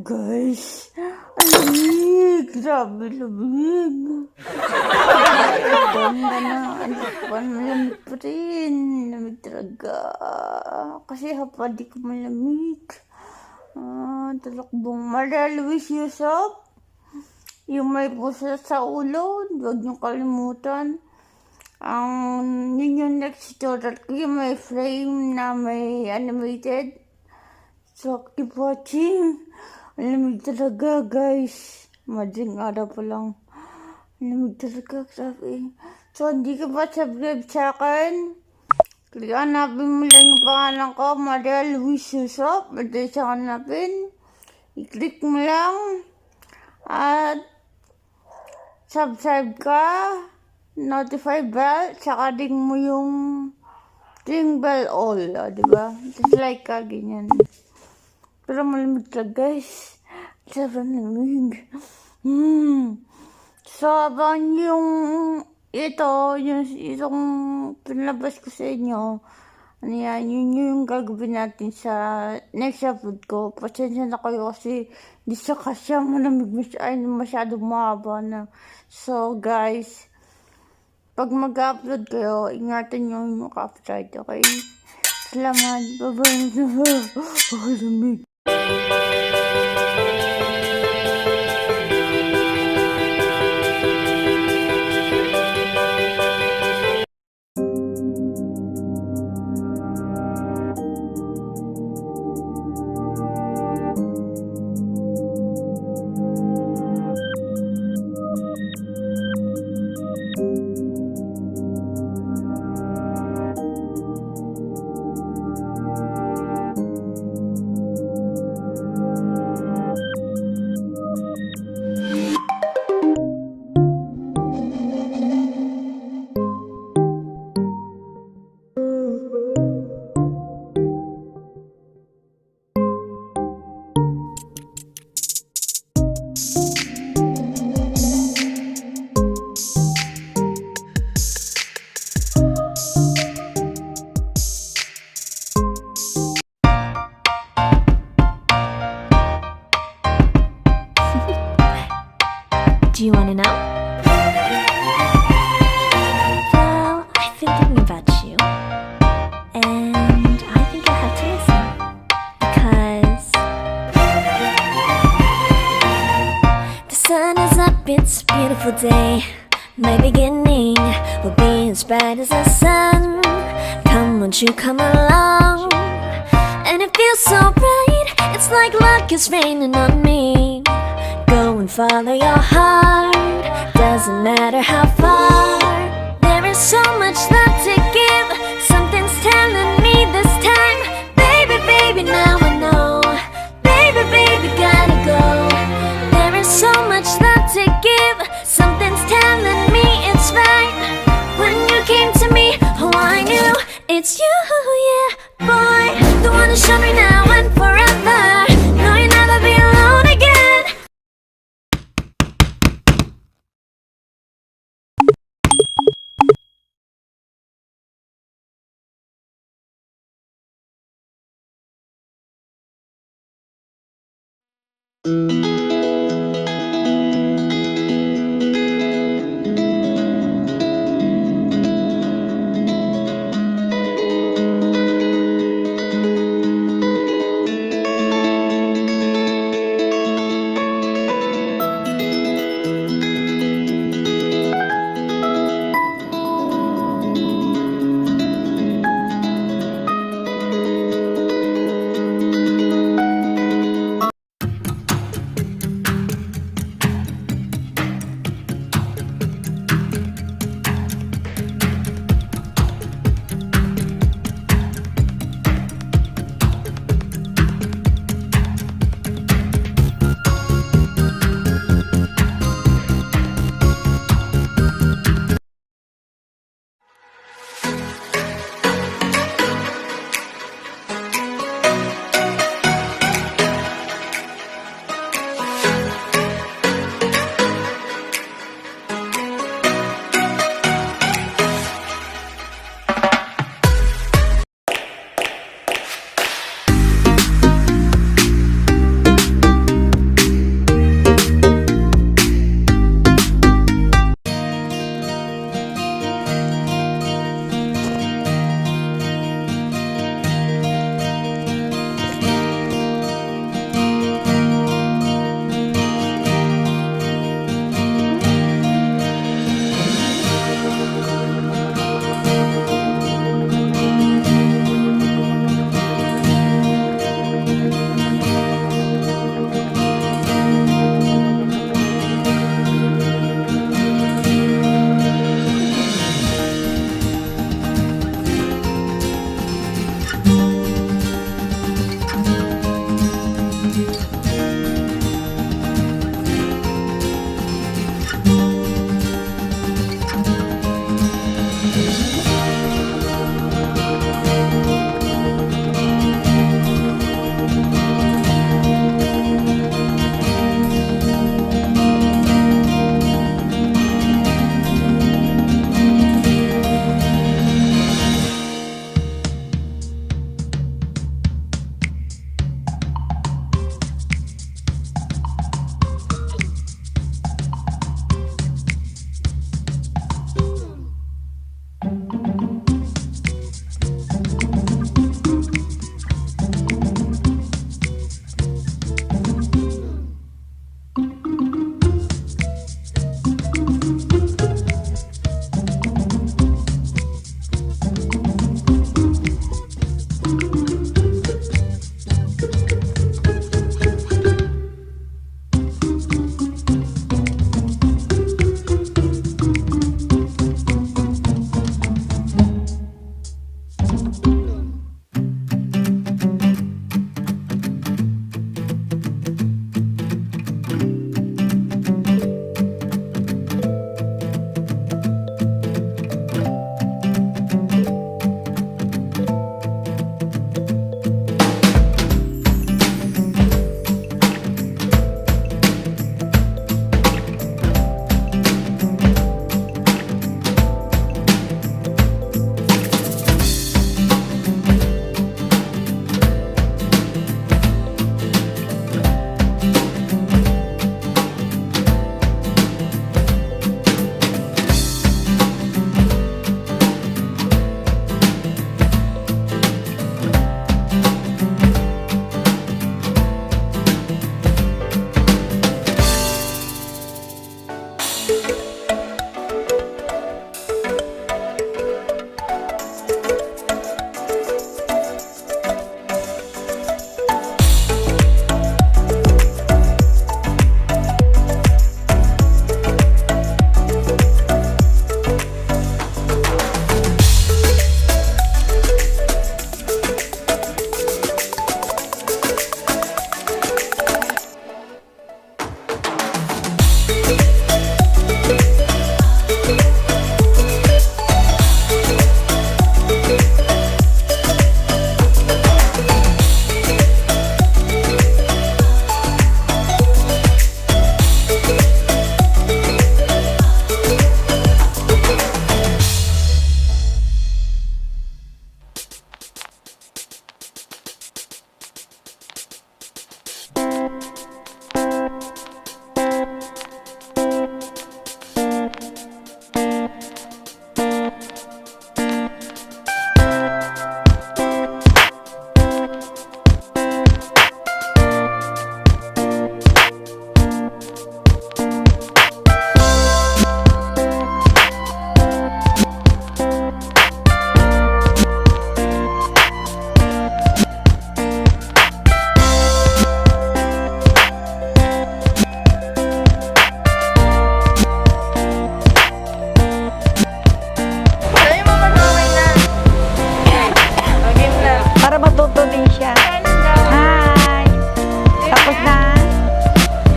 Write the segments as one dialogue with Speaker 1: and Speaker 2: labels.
Speaker 1: guys. Ang lamig. Grabe lamig. Ganda na. Malamig pa rin. Lamig talaga. Kasi hapad di ko malamig. Talakbong. Maria Luiz Yuzof. Yung may pusa sa ulo. Huwag niyong kalimutan. Yun yung next tutorial ko. Yung may frame na may animated. So, keep watching. Ang lamig talaga, guys. Madaling araw pa lang. Ang lamig talaga, grabe. So, hindi ka ba subscribe sa akin? Hanapin mo lang yung pangalan ko, Maria Luiz Yuzof. Madali siya hanapin. I-click mo lang. At subscribe ka. Notify bell. Saka ding mo yung ring bell all. Diba? Just like ka, ganyan. Pero malamig talaga, guys. Sobrang lamig. So, abang yung itong pinalabas ko sa inyo. Ano yan, yun yung gagawin natin sa next upload ko. Pasensya na kayo kasi di sa kasya malamig masyadong mahaba na. So, guys, pag mag-upload kayo, ingatan nyo yung copyright, okay? Salamat. Bye-bye. Oh, lamig.
Speaker 2: Do you want to know? Well, I've been thinking about you, and I think I have to listen, because the sun is up, it's a beautiful day. My beginning will be as bright as the sun. Come, won't you come along? And it feels so bright, it's like luck is raining on me. Go and follow your heart, doesn't matter how far. There is so much love to give, something's telling me this time. Baby, baby, now I know. Baby, baby, gotta go. There is so much love to give, something's telling me it's right. When you came to me, oh I knew it's you, yeah, boy. The one who showed me now and forever.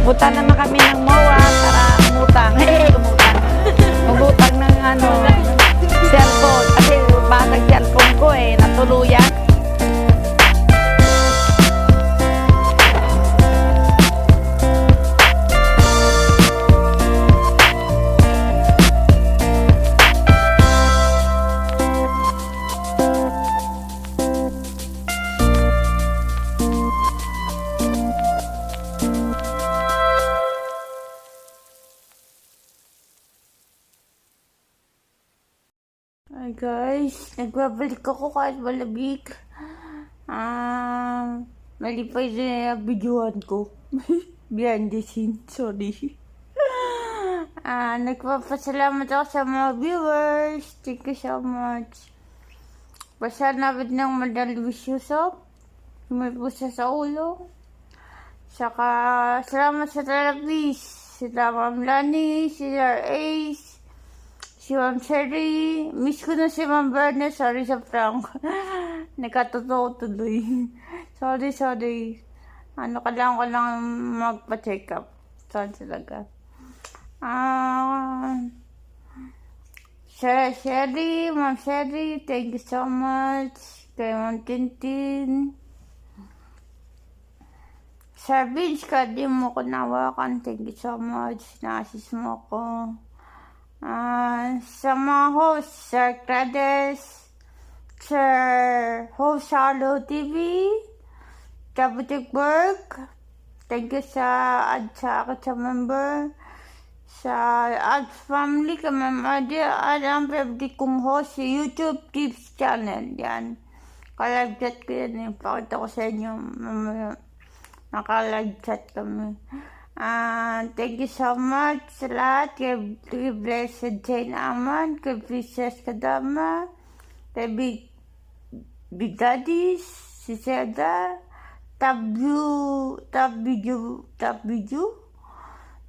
Speaker 3: Punta naman kami ng MOA para umutang. Umutang. Umutang ng cellphone. Kasi batang cellphone ko natuluyan.
Speaker 1: Hi guys, nagbabalik ako kahit malamig. Malipay na yung videoan ko. Behind the scenes, sorry. Nagpapasalamat ako sa mga viewers. Thank you so much. Basta nabit ng Madam Luiz Yuzof. May pusa sa ulo. Saka salamat sa Talabis. Sila Ma'am Lani, sila Ace. Si Ma'am Sherry, miss ko na si Ma'am Berna, sorry sa prank. Nagkatotoo tuloy. Sorry. Kailangan ko lang magpa-check up. Saan talaga? Sherry, Ma'am Sherry, thank you so much. Kay Ma'am Tintin. Sir Vince, di mo ko nawakan. Thank you so much. Na-assist mo ko. Sa mga host, Sir Clades, Sir Host Salo TV, Jabutik Work, thank you sa add sa akin sa member, sa add family, kay Ma'am Adi, ang favorite kong host, sa YouTube Tips Channel, yan. Ka-live chat ko yan, pakita ko sa inyo, naka-live chat kami. Thank you so much sa lahat, kay Blessed Jane Aman, kay Princess Kadama, kay Big Daddy, si Seda, Top Video.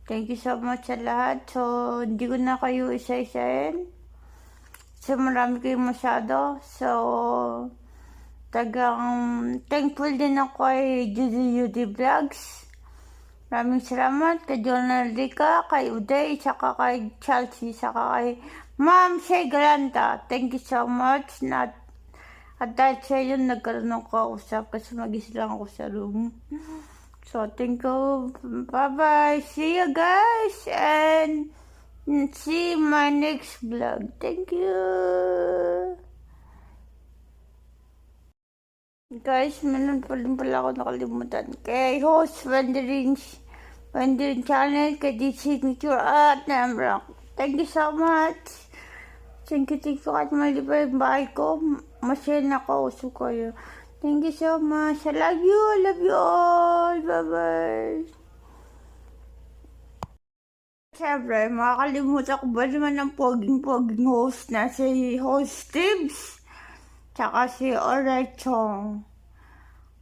Speaker 1: Thank you so much sa lahat. So, hindi ko na kayo isa-isahin. So, marami kayong masyado. So, thankful din ako kay Judy Vlogs. Maraming salamat kay Jonal Rica, kay Uday, saka kay Chelsea, saka kay Ma'am Shea Galanta. Thank you so much. At dahil sa yun, nagkaroon ng kausap kasi mag-isa lang ako sa room. So, thank you. Bye-bye. See you guys. And see my next vlog. Thank you. Guys, meron pa rin pala ako nakalimutan. Kay host Wandering Channel, kay di Signature at Namrock. Thank you so much. Thank you kahit mali pa yung bahay ko. Masaya na kauso kayo. Thank you so much. I love you all. Bye-bye. Siyempre, makakalimutan ko ba naman ng poging host na si Host Tibbs. Tsaka si Alright Chong.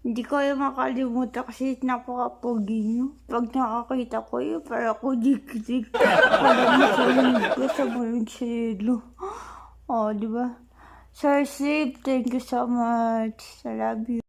Speaker 1: Hindi ko yung makalimutan kasi napaka-pogi nyo. Pag nakakita ko yun, para ko dik-dik. Parang masalimig ko sa buong silo. Diba? Sir Sip, thank you so much. I love you.